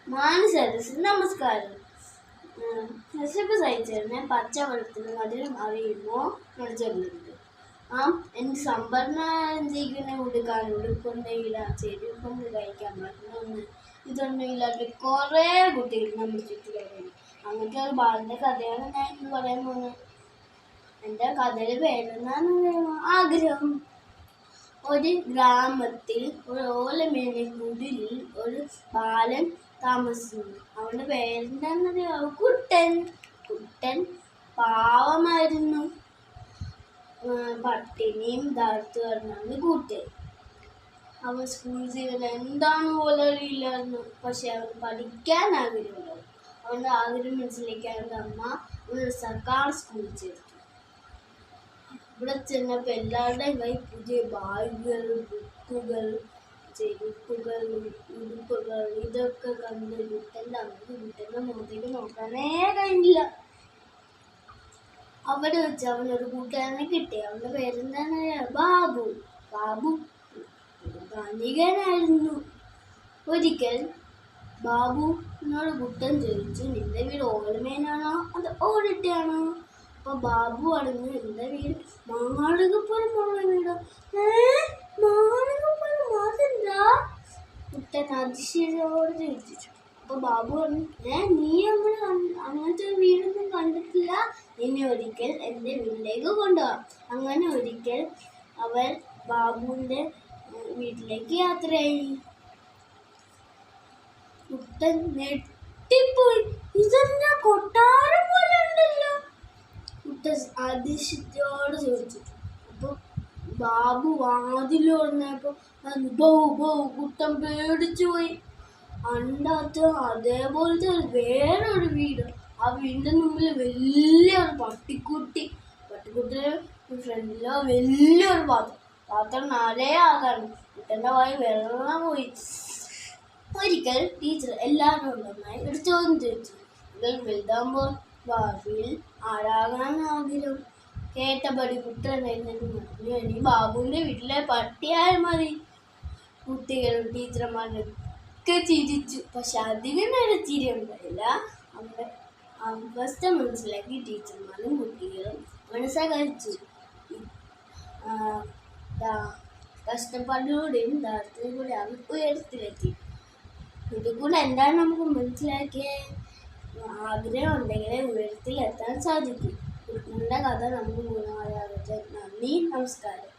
മാനസരസ് നമസ്കാരം. വിശപ്പ് സഹിച്ചതിനെ പച്ചവെള്ളത്തിന് മധുരം അറിയുമോ എന്ന് ചൊല്ലുന്നുണ്ട്. എനിക്ക് സംഭരണ ജീവിക്കുന്ന ഉടുക്കാൻ ഉടുക്കൊണ്ടയില്ല, ചെരുക്കൊണ്ട് കഴിക്കാൻ പറ്റുന്ന ഇതൊന്നുമില്ലാത്ത കുറേ കുട്ടികൾ നമ്മുടെ ചുറ്റിലും. അങ്ങനത്തെ ഒരു ബാലിൻ്റെ കഥയാണ് ഞാൻ ഇന്ന് പറയാൻ പോകുന്നത്. എൻ്റെ കഥയുടെ പേരെന്താണെന്ന് ആഗ്രഹം. ഒരു ഗ്രാമത്തിൽ ഒരു ഓലമേഞ്ഞ കുടിലിൽ ഒരു ബാലൻ താമസിക്കുന്നു. അവൻ്റെ പേരെന്താണെന്നറിയാമോ? കുട്ടൻ. കുട്ടൻ പാവമായിരുന്നു. പട്ടിണിയും ദാരിദ്ര്യവും പറഞ്ഞാണ് കൂട്ടൻ. അവൻ സ്കൂളിൽ ചെയ്തത് എന്താണ് പോലെ അറിയില്ലായിരുന്നു. പക്ഷെ അവൻ പഠിക്കാൻ ആഗ്രഹമുണ്ടാവും. അവൻ്റെ ആഗ്രഹം മനസ്സിലാക്കാൻ അവൻ്റെ അമ്മ ഒരു സർക്കാർ സ്കൂളിൽ ചേർത്തു. ഇവിടെ ചെന്നപ്പോൾ എല്ലാവരുടെയും കൈ പുതിയ ബാഗുകൾ, ബുക്കുകൾ, ചെരുപ്പുകൾ, ഉടുപ്പുകൾ ഇതൊക്കെ കണ്ട് കുട്ടൻ്റെ അമ്മയ്ക്ക് കുട്ടൻ്റെ മുഖത്തേക്ക് നോക്കാനേ കഴിഞ്ഞില്ല. അവിടെ വെച്ച് അവനൊരു കൂട്ടുകാരനെ കിട്ടി. അവൻ്റെ പേരെന്താണ്? ബാബു. ബാബു ധനികനായിരുന്നു. ഒരിക്കൽ ബാബുവിനോട് കുട്ടൻ ചോദിച്ചു, നിന്റെ വീട് ഓലമേനാണോ അത് ഓടിട്ടാണോ? അപ്പോൾ ബാബു പറഞ്ഞു, എൻ്റെ വീട് മാളികപ്പുറമുള്ള വീടോ. മാളികപ്പുറം അതെന്താ? കുട്ടൻ അതിശയോട് ചോദിച്ചു. അപ്പോൾ ബാബു പറഞ്ഞു, നീ അങ്ങനത്തെ വീടൊന്നും കണ്ടിട്ടില്ല, എന്നെ ഒരിക്കൽ എൻ്റെ വീട്ടിലേക്ക് കൊണ്ടുപോകാം. അങ്ങനെ ഒരിക്കൽ അവർ ബാബുവിൻ്റെ വീട്ടിലേക്ക് യാത്രയായി. കുട്ടൻ ഞെട്ടിപ്പോയി. ഇതെന്താ കൊട്ടാരം പോലെ ഉണ്ടല്ലോ? കുട്ടൻ അതിശയോട് ചോദിച്ചു. അപ്പോൾ ബാബു വാതിൽ തുറന്നപ്പോൾ കുട്ടൻ പേടിച്ചു പോയി. അണ്ടകത്ത് അതേപോലത്തെ വേറൊരു വീട്. ആ വീടിൻ്റെ മുമ്പിൽ വലിയൊരു പട്ടിക്കുട്ടിയുടെ ഫ്രണ്ടിലോ വലിയൊരു പാത്രം നിറയെ ആകാറുണ്ട്. കുട്ടൻ്റെ വായി വെള്ളം പോയി. ഒരിക്കൽ ടീച്ചർ എല്ലാവരും നന്നായി ഒരു ചോദ്യം ചോദിച്ചു, ഇതിൽ വലുതാകുമ്പോൾ ഭാവിയിൽ ആരാകാൻ ആഗ്രഹം? കേട്ടപടി കുട്ടൻ എഴുന്നേറ്റ് പറഞ്ഞു, ഇനി ബാബുവിൻ്റെ വീട്ടിലെ പട്ടിയായാൽ മതി. കുട്ടികളും ടീച്ചർമാരും ഒക്കെ ചിരിച്ചു. പക്ഷെ അധികം നേരം ചിരി ഉണ്ടായില്ല. അവരുടെ അവസ്ഥ മനസ്സിലാക്കി ടീച്ചർമാരും കുട്ടികളും മനസ്സകലിച്ചു. കഷ്ടപ്പാടിലൂടെയും ദാരിദ്ര്യത്തിലൂടെ അവർ ഉയരത്തിലെത്തി. ഇതുകൂടെ എന്താണ് നമുക്ക് മനസ്സിലാക്കിയത്? ആഗ്രഹം ഉണ്ടെങ്കിലേ ഉയരത്തിലെത്താൻ സാധിക്കും. കുട്ടൻ്റെ കഥ നമുക്ക് ഗുണമായാകട്ടെ. നന്ദി, നമസ്കാരം.